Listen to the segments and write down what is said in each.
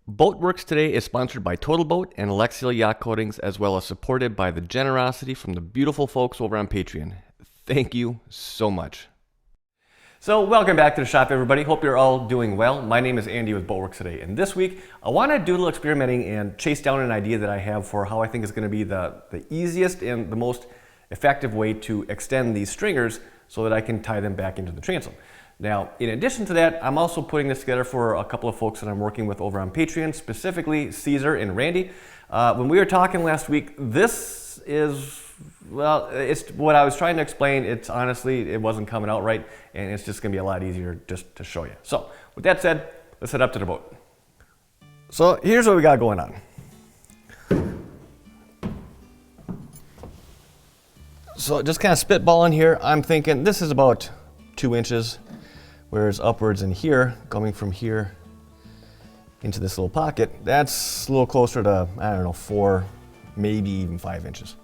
Boatworks today is sponsored by Total Boat and Alexial Yacht Coatings, as well as supported by the generosity from the beautiful folks over on Patreon. Thank you so much. So welcome back to the shop, everybody. Hope you're all doing well. My name is Andy with Boatworks today, and this week I want to do a little experimenting and chase down an idea that I have for how I think is going to be the easiest and the most effective way to extend these stringers so that I can tie them back into the transom. Now, in addition to that, I'm also putting this together for a couple of folks that I'm working with over on Patreon, specifically Caesar and Randy. When we were talking last week, this is, well, it's what I was trying to explain. It's honestly, it wasn't coming out right, and it's just going to be a lot easier just to show you. So, with that said, let's head up to the boat. So, here's what we got going on. So, just kind of spitballing here, I'm thinking this is about 2 inches. Whereas upwards in here, coming from here into this little pocket, that's a little closer to, I don't know, 4, maybe even 5 inches.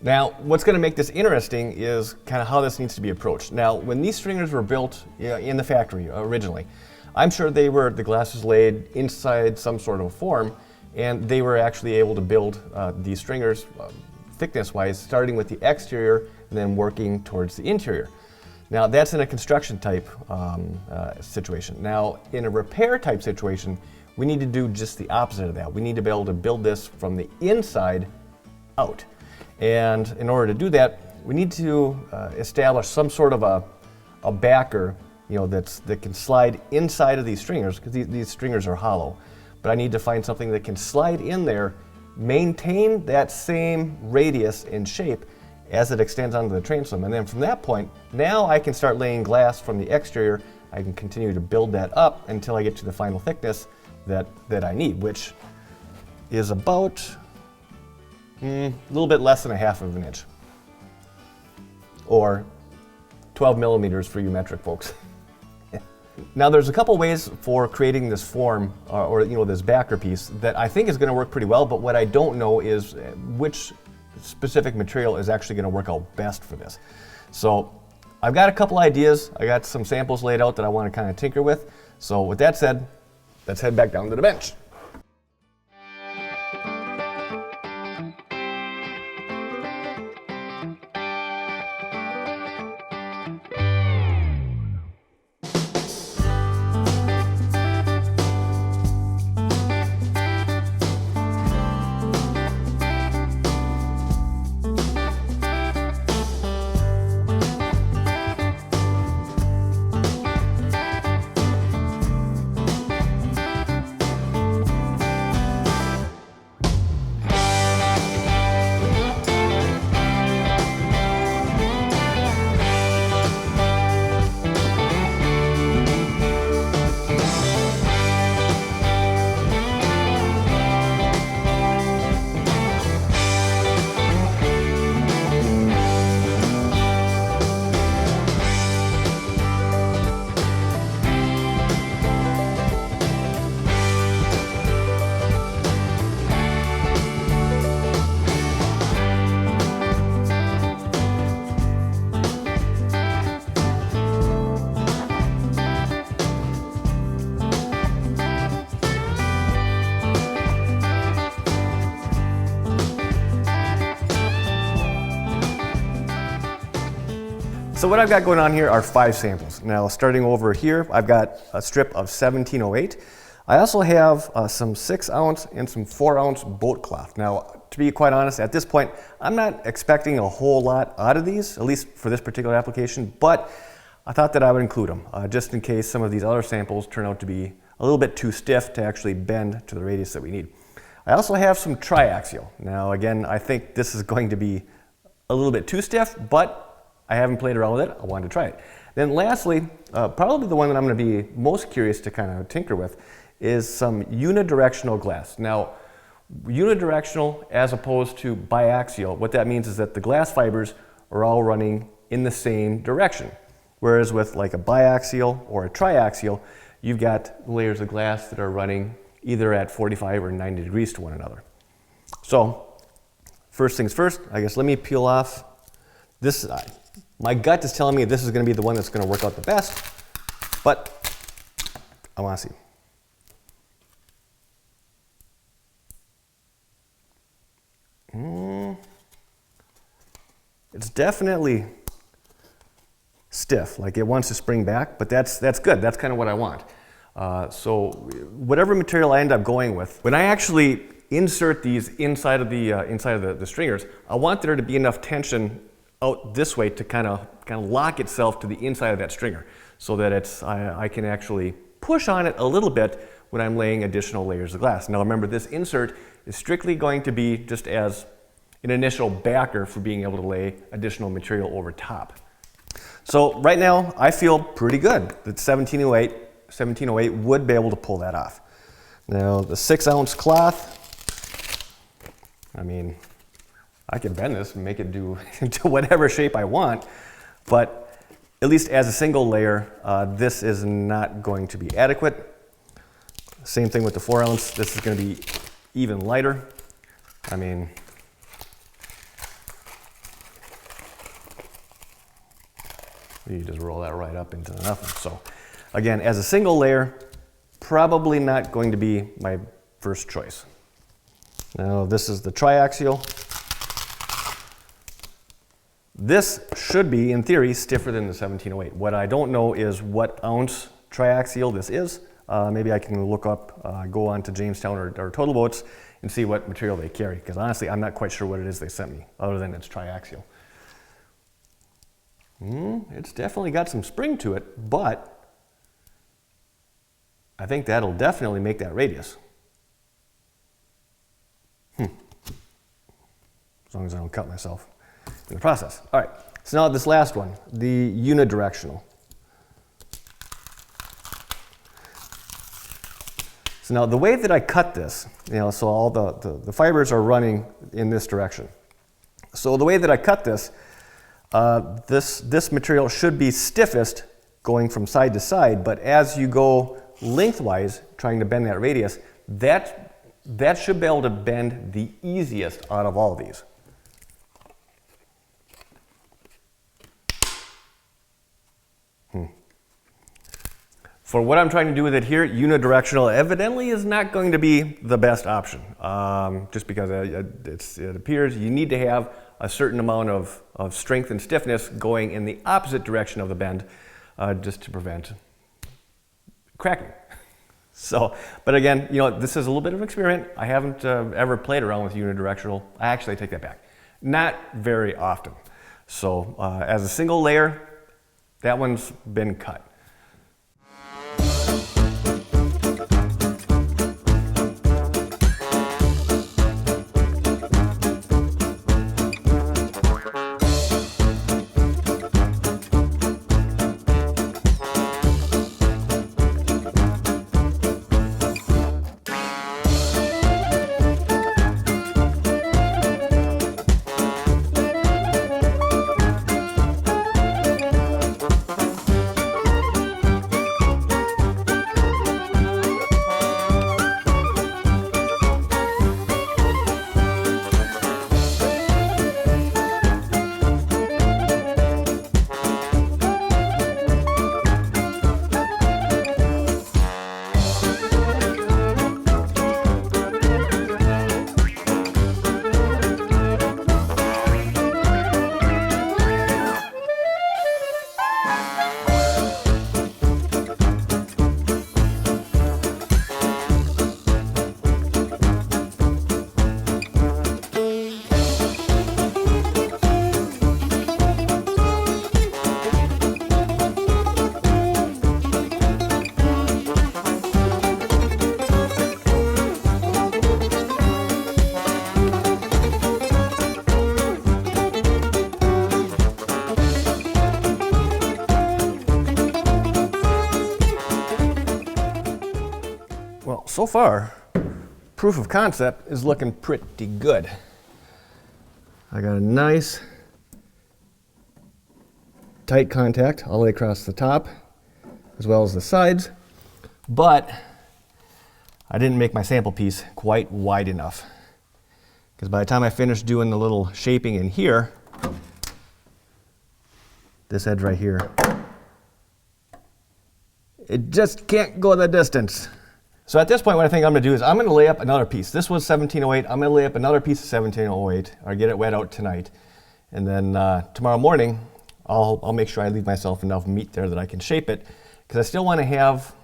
Now, what's going to make this interesting is kind of how this needs to be approached. Now, when these stringers were built in the factory originally, I'm sure the glass was laid inside some sort of form, and they were actually able to build these stringers thickness-wise, starting with the exterior and then working towards the interior. Now, that's in a construction type situation. Now, in a repair type situation, we need to do just the opposite of that. We need to be able to build this from the inside out. And in order to do that, we need to establish some sort of a backer, that can slide inside of these stringers, because these stringers are hollow. But I need to find something that can slide in there, maintain that same radius and shape as it extends onto the transom. And then from that point, now I can start laying glass from the exterior. I can continue to build that up until I get to the final thickness that I need, which is about a little bit less than 1/2 inch, or 12 millimeters for you metric folks. Now, there's a couple ways for creating this form, or this backer piece, that I think is going to work pretty well, but what I don't know is which specific material is actually going to work out best for this. So I've got a couple ideas. I got some samples laid out that I want to kind of tinker with. So with that said, let's head back down to the bench. So what I've got going on here are 5 samples. Now, starting over here, I've got a strip of 1708. I also have some 6-ounce and some 4-ounce boat cloth. Now, to be quite honest, at this point, I'm not expecting a whole lot out of these, at least for this particular application, but I thought that I would include them, just in case some of these other samples turn out to be a little bit too stiff to actually bend to the radius that we need. I also have some triaxial. Now, again, I think this is going to be a little bit too stiff, but I haven't played around with it. I wanted to try it. Then lastly, probably the one that I'm going to be most curious to kind of tinker with is some unidirectional glass. Now, unidirectional as opposed to biaxial, what that means is that the glass fibers are all running in the same direction. Whereas with like a biaxial or a triaxial, you've got layers of glass that are running either at 45 or 90 degrees to one another. So, first things first, I guess let me peel off this. My gut is telling me this is going to be the one that's going to work out the best, but I want to see. definitely stiff, like it wants to spring back, but that's good. That's kind of what I want. So whatever material I end up going with, when I actually insert these inside of the stringers, I want there to be enough tension out this way to kind of lock itself to the inside of that stringer, so that I can actually push on it a little bit when I'm laying additional layers of glass. Now remember, this insert is strictly going to be just as an initial backer for being able to lay additional material over top. So right now I feel pretty good that 1708 would be able to pull that off. Now the 6-ounce cloth, I mean, I can bend this and make it do into whatever shape I want, but at least as a single layer, this is not going to be adequate. Same thing with the 4-ounce. This is going to be even lighter. I mean, you just roll that right up into nothing. So again, as a single layer, probably not going to be my first choice. Now this is the triaxial. This should be, in theory, stiffer than the 1708. What I don't know is what ounce triaxial this is. Maybe I can look up, go on to Jamestown or Total Boats and see what material they carry, because honestly I'm not quite sure what it is they sent me, other than it's triaxial. It's definitely got some spring to it, but I think that'll definitely make that radius. As long as I don't cut myself in the process. All right, so now this last one, the unidirectional. So now the way that I cut this, so all the fibers are running in this direction. So the way that I cut this, this material should be stiffest going from side to side, but as you go lengthwise, trying to bend that radius, that should be able to bend the easiest out of all of these. For what I'm trying to do with it here, unidirectional evidently is not going to be the best option, just because it appears you need to have a certain amount of strength and stiffness going in the opposite direction of the bend, just to prevent cracking. So, but again, this is a little bit of an experiment. I haven't ever played around with unidirectional. I take that back. Not very often. So as a single layer, that one's been cut. Well, so far, proof of concept is looking pretty good. I got a nice tight contact all the way across the top, as well as the sides, but I didn't make my sample piece quite wide enough, because by the time I finished doing the little shaping in here, this edge right here, it just can't go the distance. So at this point, what I think I'm going to do is I'm going to lay up another piece. This was 1708. I'm going to lay up another piece of 1708, or get it wet out tonight. And then tomorrow morning, I'll make sure I leave myself enough meat there that I can shape it, because I still want to have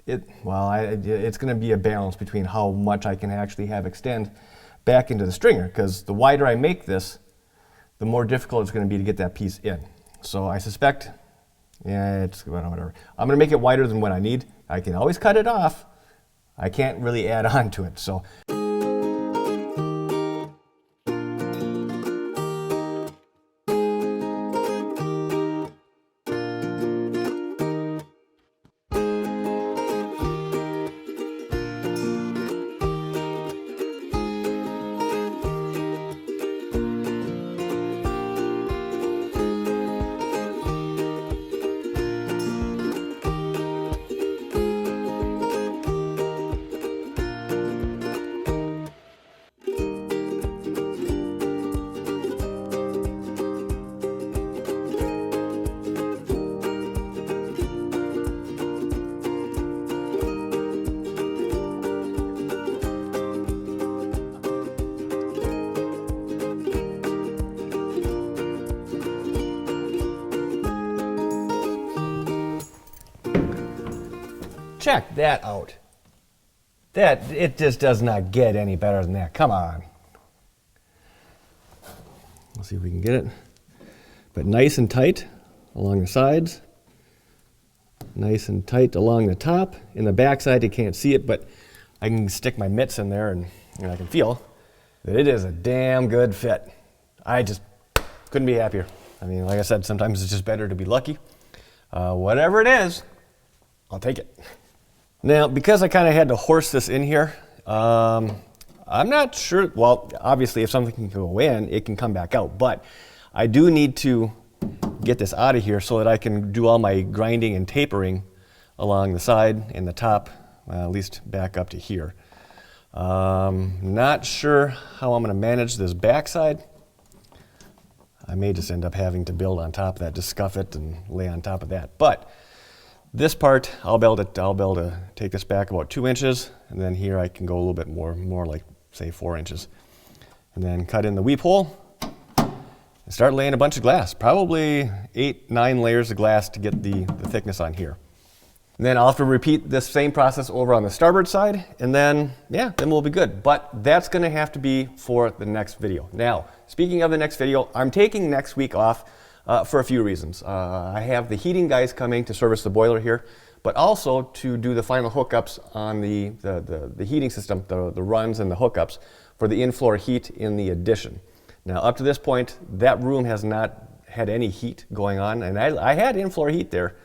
it, well, it's going to be a balance between how much I can actually have extend back into the stringer, because the wider I make this, the more difficult it's going to be to get that piece in. So I suspect, yeah, it's whatever. I'm going to make it wider than what I need. I can always cut it off. I can't really add on to it. So. Check that out. It just does not get any better than that. Come on. Let's see if we can get it. But nice and tight along the sides. Nice and tight along the top. In the back side, you can't see it, but I can stick my mitts in there and I can feel that it is a damn good fit. I just couldn't be happier. I mean, like I said, sometimes it's just better to be lucky. Whatever it is, I'll take it. Now, because I kind of had to horse this in here, I'm not sure, well, obviously if something can go in, it can come back out, but I do need to get this out of here so that I can do all my grinding and tapering along the side and the top, at least back up to here. Not sure how I'm going to manage this backside. I may just end up having to build on top of that, just scuff it and lay on top of that. But this part, I'll be able to take this back about 2 inches, and then here I can go a little bit more like, say, 4 inches. And then cut in the weep hole and start laying a bunch of glass, probably 8-9 layers of glass to get the thickness on here. And then I'll have to repeat this same process over on the starboard side, and then, yeah, then we'll be good. But that's gonna have to be for the next video. Now, speaking of the next video, I'm taking next week off for a few reasons. I have the heating guys coming to service the boiler here, but also to do the final hookups on the heating system, the runs and the hookups for the in-floor heat in the addition. Now, up to this point, that room has not had any heat going on, and I had in-floor heat there,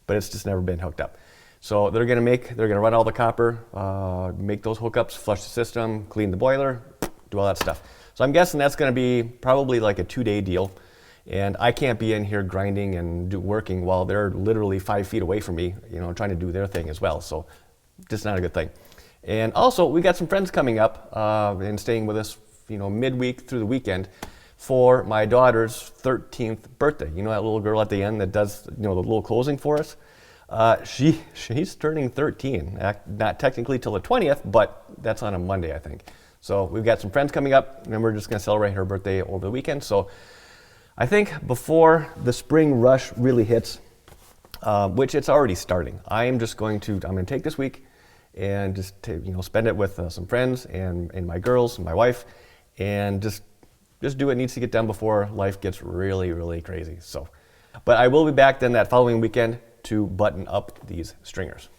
but it's just never been hooked up. So they're gonna run all the copper, make those hookups, flush the system, clean the boiler, do all that stuff. So I'm guessing that's gonna be probably like a 2-day deal. And I can't be in here grinding and working while they're literally 5 feet away from me, you know, trying to do their thing as well. So just not a good thing. And also, we got some friends coming up and staying with us, you know, midweek through the weekend for my daughter's 13th birthday. You know that little girl at the end that does, you know, the little closing for us? She's turning 13, not technically till the 20th, but that's on a Monday, I think. So we've got some friends coming up, and we're just going to celebrate her birthday over the weekend. So I think before the spring rush really hits, which it's already starting, I'm going to take this week and just spend it with some friends and my girls and my wife, and just do what needs to get done before life gets really, really crazy. So, but I will be back then that following weekend to button up these stringers.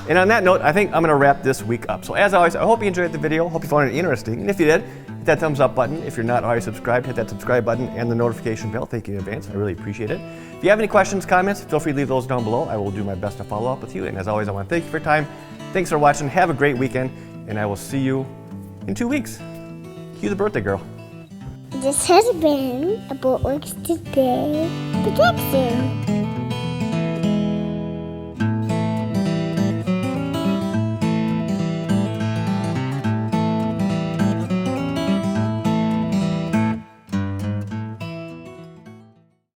And on that note, I think I'm going to wrap this week up. So as always, I hope you enjoyed the video. Hope you found it interesting. And if you did, hit that thumbs up button. If you're not already subscribed, hit that subscribe button and the notification bell. Thank you in advance. I really appreciate it. If you have any questions, comments, feel free to leave those down below. I will do my best to follow up with you. And as always, I want to thank you for your time. Thanks for watching. Have a great weekend. And I will see you in 2 weeks. Cue the birthday girl. This has been a Boatworks Today production.